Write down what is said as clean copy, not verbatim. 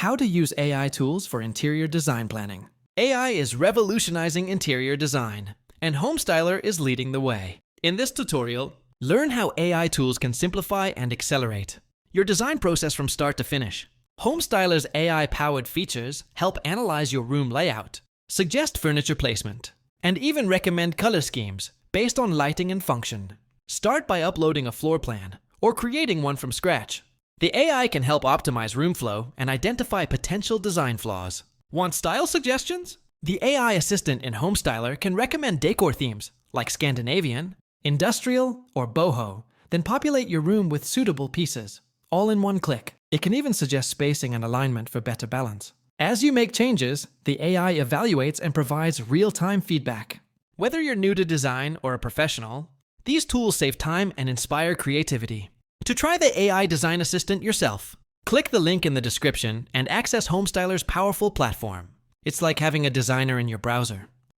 How to use AI tools for interior design planning. AI is revolutionizing interior design, and Homestyler is leading the way. In this tutorial, learn how AI tools can simplify and accelerate your design process from start to finish. Homestyler's AI-powered features help analyze your room layout, suggest furniture placement, and even recommend color schemes based on lighting and function. Start by uploading a floor plan or creating one from scratch. The AI can help optimize room flow and identify potential design flaws. Want style suggestions? The AI assistant in Homestyler can recommend decor themes like Scandinavian, industrial, or boho, then populate your room with suitable pieces, all in one click. It can even suggest spacing and alignment for better balance. As you make changes, the AI evaluates and provides real-time feedback. Whether you're new to design or a professional, these tools save time and inspire creativity. To try the AI Design Assistant yourself, click the link in the description and access Homestyler's powerful platform. It's like having a designer in your browser.